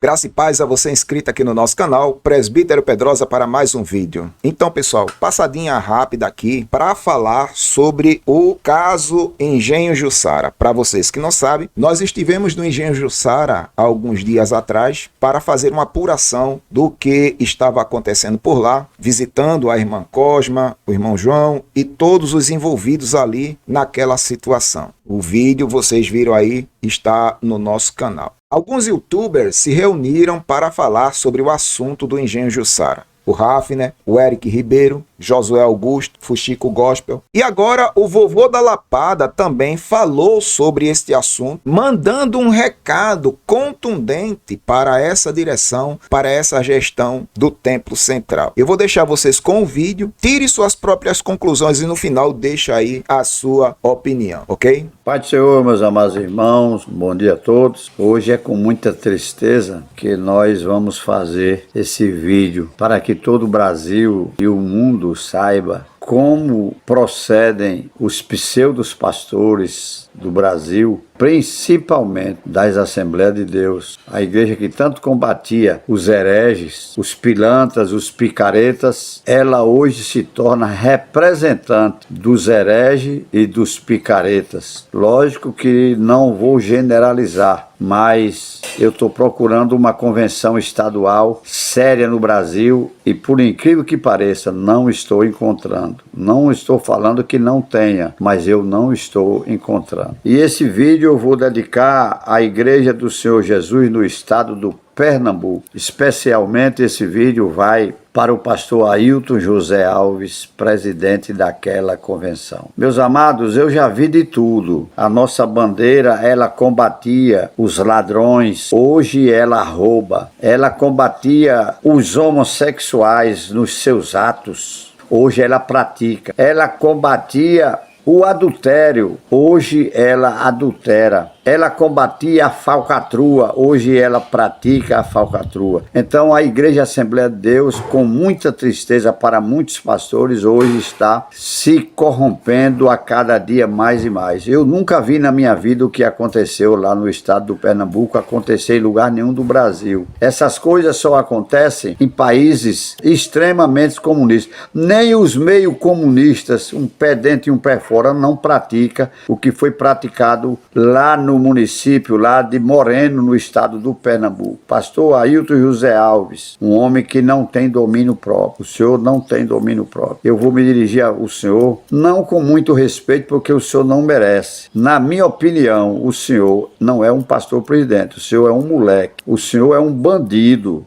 Graça e paz a você inscrito aqui no nosso canal, Presbítero Pedrosa, para mais um vídeo. Então, pessoal, passadinha rápida aqui para falar sobre o caso Engenho Jussara. Para vocês que não sabem, nós estivemos no Engenho Jussara há alguns dias atrás para fazer uma apuração do que estava acontecendo por lá, visitando a irmã Cosma, o irmão João e todos os envolvidos ali naquela situação. O vídeo, vocês viram aí, está no nosso canal. Alguns youtubers se reuniram para falar sobre o assunto do Engenho Jussara. O Rafner, o Eric Ribeiro, Josué Augusto, Fuxico Gospel. E agora o vovô da Lapada também falou sobre este assunto, mandando um recado contundente para essa direção, para essa gestão do Templo Central. Eu vou deixar vocês com o vídeo, tire suas próprias conclusões e no final deixa aí a sua opinião, ok? Pai do Senhor, meus amados irmãos, bom dia a todos. Hoje é com muita tristeza que nós vamos fazer esse vídeo para que todo o Brasil e o mundo saiba como procedem os pseudos pastores do Brasil, principalmente das Assembleias de Deus, a igreja que tanto combatia os hereges, os pilantras, os picaretas, ela hoje se torna representante dos hereges e dos picaretas. Lógico que não vou generalizar, mas eu estou procurando uma convenção estadual séria no Brasil e, por incrível que pareça, não estou encontrando. Não estou falando que não tenha, mas eu não estou encontrando. E esse vídeo eu vou dedicar à Igreja do Senhor Jesus no estado do Pernambuco. Especialmente esse vídeo vai para o pastor Ailton José Alves, presidente daquela convenção. Meus amados, eu já vi de tudo. A nossa bandeira, ela combatia os ladrões, hoje ela rouba. Ela combatia os homossexuais nos seus atos, hoje ela pratica. Ela combatia o adultério, hoje ela adultera. Ela combatia a falcatrua, hoje ela pratica a falcatrua. Então a Igreja Assembleia de Deus, com muita tristeza para muitos pastores, hoje está se corrompendo a cada dia mais e mais. Eu nunca vi na minha vida o que aconteceu lá no estado do Pernambuco acontecer em lugar nenhum do Brasil. Essas coisas só acontecem em países extremamente comunistas. Nem os meio comunistas, um pé dentro e um pé fora, não pratica o que foi praticado lá no município lá de Moreno, no estado do Pernambuco. Pastor Ailton José Alves, um homem que não tem domínio próprio. O senhor não tem domínio próprio. Eu vou me dirigir ao senhor, não com muito respeito, porque o senhor não merece. Na minha opinião, o senhor não é um pastor presidente, o senhor é um moleque, o senhor é um bandido.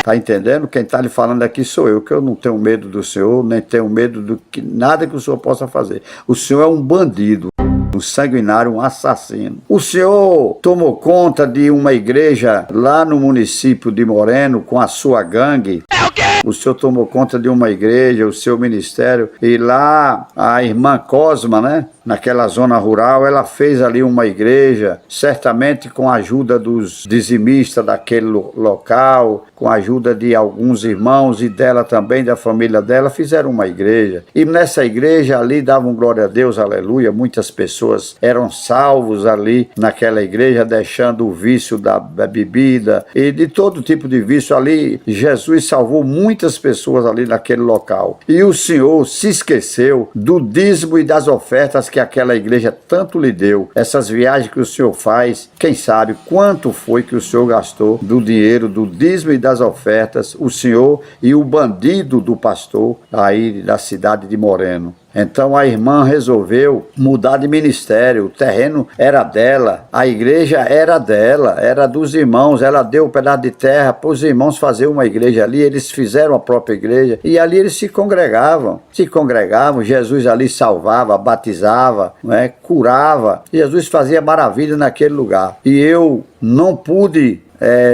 Tá entendendo? Quem tá lhe falando aqui sou eu, que eu não tenho medo do senhor, nem tenho medo do que nada que o senhor possa fazer. O senhor é um bandido, um sanguinário, um assassino. O senhor tomou conta de uma igreja lá no município de Moreno com a sua gangue. O senhor tomou conta de uma igreja, o seu ministério, e lá a irmã Cosma, né? Naquela zona rural, ela fez ali uma igreja, certamente com a ajuda dos dizimistas daquele local, com a ajuda de alguns irmãos e dela também, da família dela, fizeram uma igreja. E nessa igreja ali davam glória a Deus, aleluia, muitas pessoas eram salvos ali naquela igreja, deixando o vício da bebida e de todo tipo de vício ali. Jesus salvou muitas pessoas ali naquele local. E o Senhor se esqueceu do dízimo e das ofertas que aquela igreja tanto lhe deu. Essas viagens que o senhor faz, quem sabe quanto foi que o senhor gastou do dinheiro, do dízimo e das ofertas, o senhor e o bandido do pastor aí da cidade de Moreno. Então a irmã resolveu mudar de ministério, o terreno era dela, a igreja era dela, era dos irmãos, ela deu um pedaço de terra para os irmãos fazer uma igreja ali, eles fizeram a própria igreja e ali eles se congregavam, Jesus ali salvava, batizava, né, curava, Jesus fazia maravilha naquele lugar. E eu não pude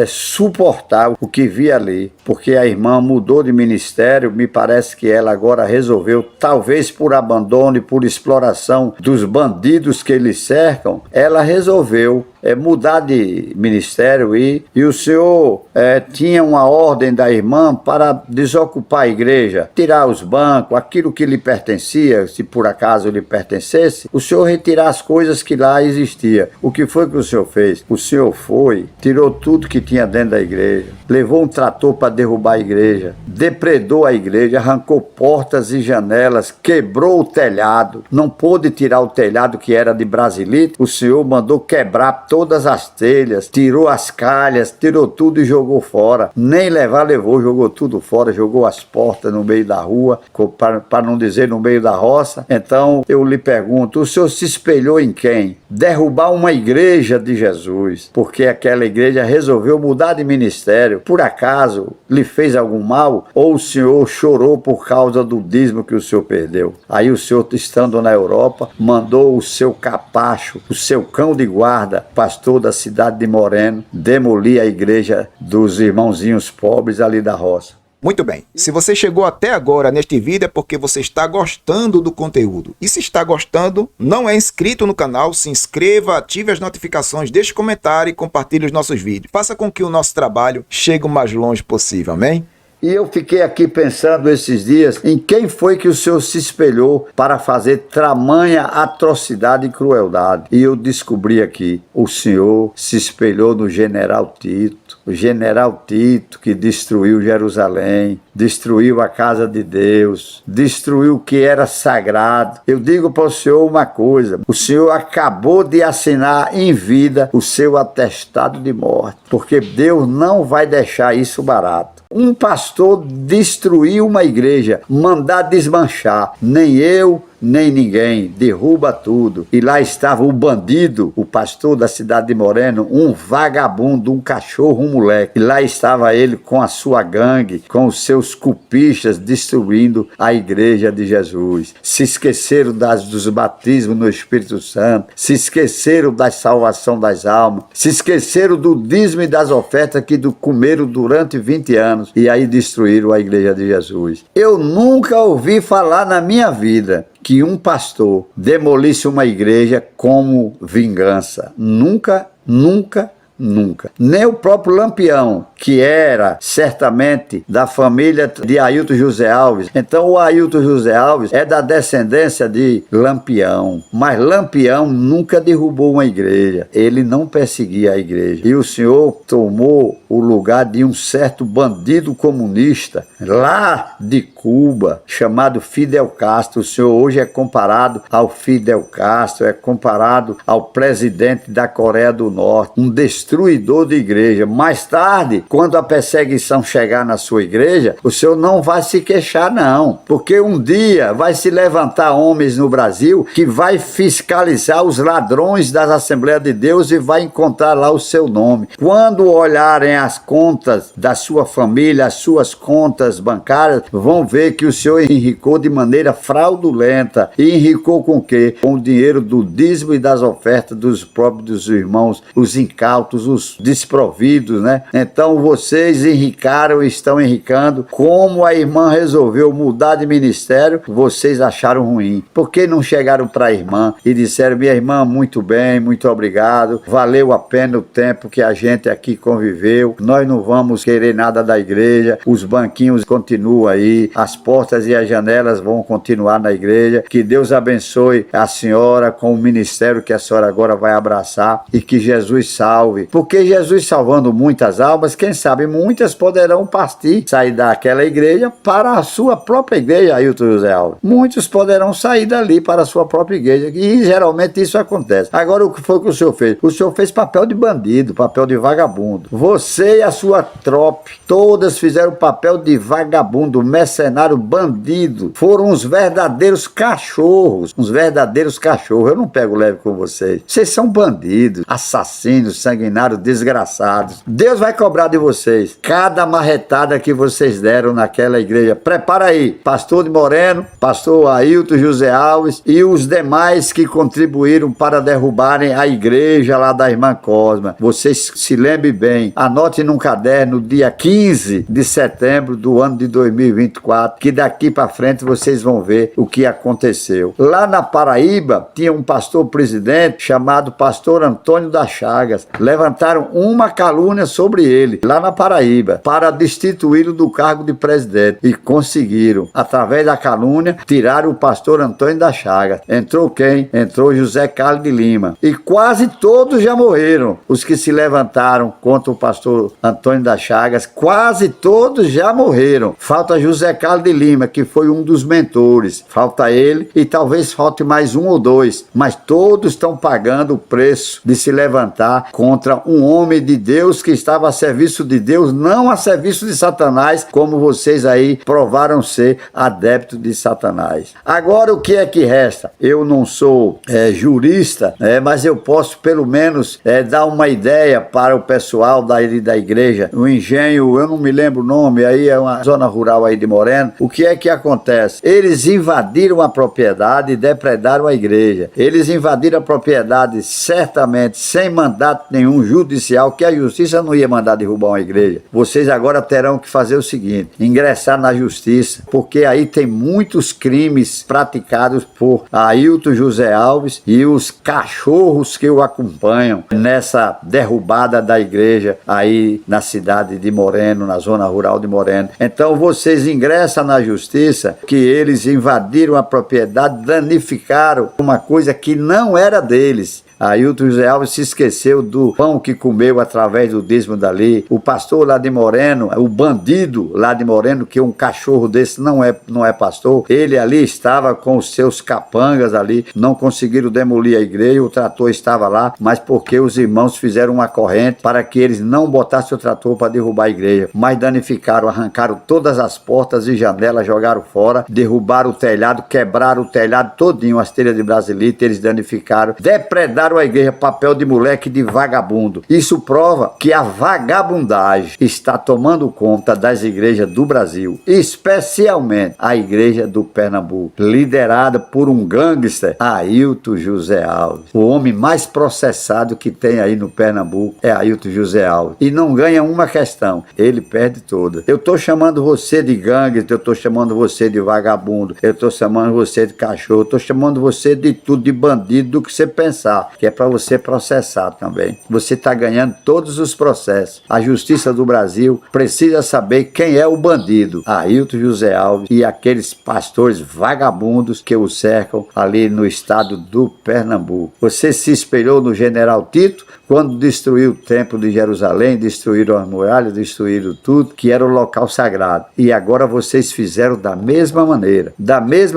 suportar o que vi ali, porque a irmã mudou de ministério. Me parece que ela agora resolveu, talvez por abandono e por exploração dos bandidos que lhe cercam, ela resolveu mudar de ministério e o senhor tinha uma ordem da irmã para desocupar a igreja, tirar os bancos, aquilo que lhe pertencia, se por acaso lhe pertencesse, o senhor retirar as coisas que lá existiam. O que foi que o senhor fez? O senhor foi, tirou tudo que tinha dentro da igreja, levou um trator para derrubar a igreja, depredou a igreja, arrancou portas e janelas, quebrou o telhado, não pôde tirar o telhado que era de brasilite, o Senhor mandou quebrar todas as telhas, tirou as calhas, tirou tudo e jogou fora, nem levar levou, jogou tudo fora, jogou as portas no meio da rua, para não dizer no meio da roça. Então eu lhe pergunto, o Senhor se espelhou em quem? Derrubar uma igreja de Jesus, porque aquela igreja resolveu mudar de ministério. Por acaso lhe fez algum mal? Ou o Senhor chorou por causa do dízimo que o Senhor perdeu? Aí o Senhor, estando na Europa, mandou o seu capacho, o seu cão de guarda, pastor da cidade de Moreno, demolir a igreja dos irmãozinhos pobres ali da roça. Muito bem, se você chegou até agora neste vídeo é porque você está gostando do conteúdo. E se está gostando, não é inscrito no canal, se inscreva, ative as notificações, deixe comentário e compartilhe os nossos vídeos. Faça com que o nosso trabalho chegue o mais longe possível, amém? E eu fiquei aqui pensando esses dias em quem foi que o Senhor se espelhou para fazer tamanha atrocidade e crueldade. E eu descobri aqui, o Senhor se espelhou no general Tito. O general Tito que destruiu Jerusalém, destruiu a casa de Deus, destruiu o que era sagrado. Eu digo para o Senhor uma coisa, o Senhor acabou de assinar em vida o seu atestado de morte, porque Deus não vai deixar isso barato. Um pastor destruiu uma igreja, mandar desmanchar, nem eu, nem ninguém, derruba tudo. E lá estava o bandido, o pastor da cidade de Moreno, um vagabundo, um cachorro, um moleque. E lá estava ele com a sua gangue, com os seus cupistas, destruindo a igreja de Jesus. Se esqueceram dos batismos no Espírito Santo, se esqueceram da salvação das almas, se esqueceram do dízimo e das ofertas que comeram durante 20 anos. E aí destruíram a igreja de Jesus. Eu nunca ouvi falar na minha vida que um pastor demolisse uma igreja como vingança. Nunca, nunca, nunca. Nem o próprio Lampião, que era certamente da família de Ailton José Alves. Então o Ailton José Alves é da descendência de Lampião. Mas Lampião nunca derrubou uma igreja. Ele não perseguia a igreja. E o Senhor tomou o lugar de um certo bandido comunista lá de Cuba, chamado Fidel Castro. O Senhor hoje é comparado ao Fidel Castro, é comparado ao presidente da Coreia do Norte, um destruidor de igreja. Mais tarde, quando a perseguição chegar na sua igreja, o Senhor não vai se queixar não, porque um dia vai se levantar homens no Brasil que vai fiscalizar os ladrões das Assembleias de Deus e vai encontrar lá o seu nome. Quando olharem as contas da sua família, as suas contas bancárias, vão ver que o Senhor enricou de maneira fraudulenta. E enricou com o quê? Com o dinheiro do dízimo e das ofertas dos próprios irmãos, os incautos, os desprovidos, né? Então vocês enricaram e estão enricando. Como a irmã resolveu mudar de ministério, vocês acharam ruim. Por que não chegaram para a irmã e disseram: minha irmã, muito bem, muito obrigado, valeu a pena o tempo que a gente aqui conviveu, nós não vamos querer nada da igreja, os banquinhos continuam aí, as portas e as janelas vão continuar na igreja, que Deus abençoe a senhora com o ministério que a senhora agora vai abraçar e que Jesus salve, porque Jesus salvando muitas almas, quem sabe muitas poderão partir, sair daquela igreja para a sua própria igreja. Ailton José Alves, muitos poderão sair dali para a sua própria igreja, e geralmente isso acontece. Agora, o que foi que o Senhor fez? O Senhor fez papel de bandido, papel de vagabundo. Você e a sua trope, todas fizeram papel de vagabundo, mercenário, bandido. Foram uns verdadeiros cachorros, uns verdadeiros cachorros. Eu não pego leve com vocês. Vocês são bandidos, assassinos, sanguinários, desgraçados. Deus vai cobrar de vocês cada marretada que vocês deram naquela igreja. Prepara aí, pastor de Moreno, pastor Ailton José Alves e os demais que contribuíram para derrubarem a igreja lá da irmã Cosma. Vocês se lembrem bem, anote num caderno, dia 15 de setembro do ano de 2024, que daqui para frente vocês vão ver o que aconteceu. Lá na Paraíba tinha um pastor presidente chamado pastor Antônio das Chagas. Levantaram uma calúnia sobre ele. lá na Paraíba, para destituí-lo do cargo de presidente. E conseguiram, através da calúnia, tirar o pastor Antônio da Chagas. Entrou quem? Entrou José Carlos de Lima. E quase todos já morreram. Os que se levantaram contra o pastor Antônio da Chagas, quase todos já morreram. Falta José Carlos de Lima, que foi um dos mentores. Falta ele e talvez falte mais um ou dois. Mas todos estão pagando o preço de se levantar contra um homem de Deus que estava a serviço de Deus, não a serviço de Satanás, como vocês aí provaram ser adeptos de Satanás. Agora o que é que resta? Eu não sou jurista, mas eu posso pelo menos dar uma ideia para o pessoal da igreja. O engenho, eu não me lembro o nome, aí é uma zona rural aí de Moreno. O que é que acontece? Eles invadiram a propriedade e depredaram a igreja. Eles invadiram a propriedade certamente sem mandato nenhum judicial, que a justiça não ia mandar derrubar uma igreja. Vocês agora terão que fazer o seguinte: ingressar na justiça, porque aí tem muitos crimes praticados por Ailton José Alves e os cachorros que o acompanham nessa derrubada da igreja aí na cidade de Moreno, na zona rural de Moreno. Então vocês ingressam na justiça, que eles invadiram a propriedade, danificaram uma coisa que não era deles. Ailton José Alves se esqueceu do pão que comeu através do dízimo dali. O pastor lá de Moreno, o bandido lá de Moreno, que um cachorro desse não é pastor, ele ali estava com os seus capangas ali, não conseguiram demolir a igreja, o trator estava lá, mas porque os irmãos fizeram uma corrente para que eles não botassem o trator para derrubar a igreja, mas danificaram, arrancaram todas as portas e janelas, jogaram fora, derrubaram o telhado, quebraram o telhado todinho, as telhas de brasilite, eles danificaram, depredaram a igreja, papel de moleque, de vagabundo. Isso prova que a vagabundagem está tomando conta das igrejas do Brasil, especialmente a igreja do Pernambuco, liderada por um gangster, Ailton José Alves. O homem mais processado que tem aí no Pernambuco é Ailton José Alves. E não ganha uma questão, ele perde toda. Eu estou chamando você de gangster, eu estou chamando você de vagabundo, eu estou chamando você de cachorro, eu estou chamando você de tudo, de bandido, do que você pensar, que é para você processar também. Você está ganhando todos os processos. A Justiça do Brasil precisa saber quem é o bandido, Ailton José Alves e aqueles pastores vagabundos que o cercam ali no estado do Pernambuco. Você se espelhou no General Tito quando destruiu o templo de Jerusalém, destruíram as muralhas, destruíram tudo, que era o local sagrado. E agora vocês fizeram da mesma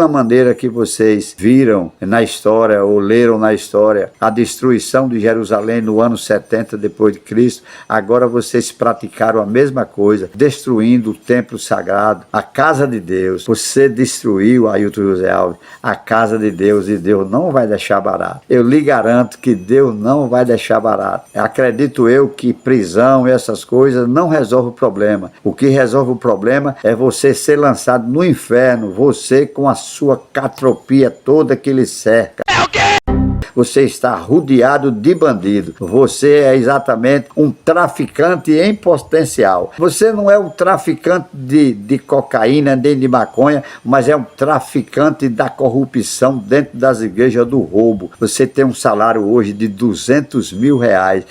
maneira que vocês viram na história ou leram na história a destruição de Jerusalém no ano 70 depois de Cristo. Agora vocês praticaram a mesma coisa, destruindo o templo sagrado, a casa de Deus. Você destruiu, Ailton José Alves, a casa de Deus, e Deus não vai deixar barato. Eu lhe garanto que Deus não vai deixar barato. Acredito eu que prisão e essas coisas não resolve o problema. O que resolve o problema é você ser lançado no inferno, você com a sua catropia toda que lhe cerca. Você está rodeado de bandidos. Você é exatamente um traficante em potencial. Você não é um traficante de cocaína, nem de maconha, mas é um traficante da corrupção dentro das igrejas, do roubo. Você tem um salário hoje de R$200 mil.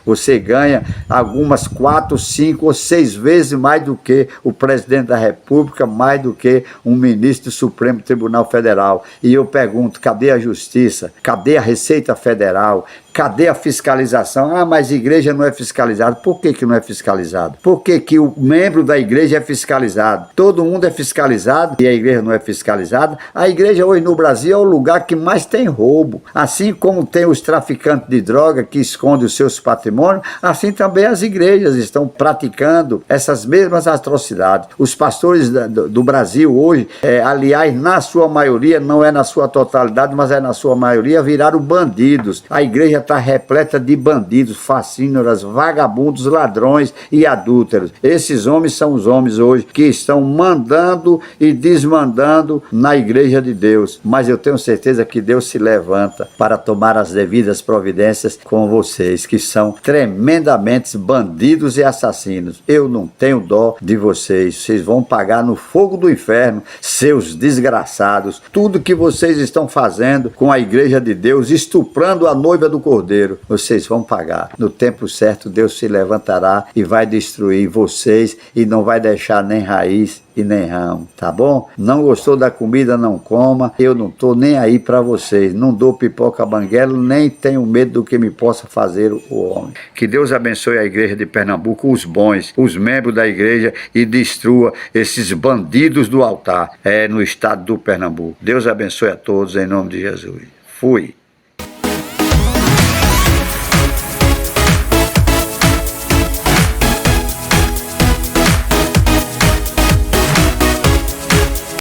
Você ganha algumas 4, 5 ou 6 vezes mais do que o presidente da República, mais do que um ministro do Supremo Tribunal Federal. E eu pergunto, cadê a justiça? Cadê a Receita Federal? Cadê a fiscalização? Ah, mas a igreja não é fiscalizada. Por que não é fiscalizado? Por que o membro da igreja é fiscalizado? Todo mundo é fiscalizado e a igreja não é fiscalizada? A igreja hoje no Brasil é o lugar que mais tem roubo. Assim como tem os traficantes de droga que escondem os seus patrimônios, assim também as igrejas estão praticando essas mesmas atrocidades. Os pastores do Brasil hoje, aliás, na sua maioria, não é na sua totalidade, mas é na sua maioria, viraram bandidos. A igreja está repleta de bandidos, fascínoras, vagabundos, ladrões e adúlteros. Esses homens são os homens hoje que estão mandando e desmandando na igreja de Deus. Mas eu tenho certeza que Deus se levanta para tomar as devidas providências com vocês, que são tremendamente bandidos e assassinos. Eu não tenho dó de vocês. Vocês vão pagar no fogo do inferno, seus desgraçados. Tudo que vocês estão fazendo com a igreja de Deus, estupendo estuprando a noiva do Cordeiro. Vocês vão pagar. No tempo certo, Deus se levantará e vai destruir vocês e não vai deixar nem raiz e nem ramo, tá bom? Não gostou da comida, não coma. Eu não tô nem aí para vocês. Não dou pipoca banguelo, nem tenho medo do que me possa fazer o homem. Que Deus abençoe a igreja de Pernambuco, os bons, os membros da igreja, e destrua esses bandidos do altar no estado do Pernambuco. Deus abençoe a todos em nome de Jesus. Fui.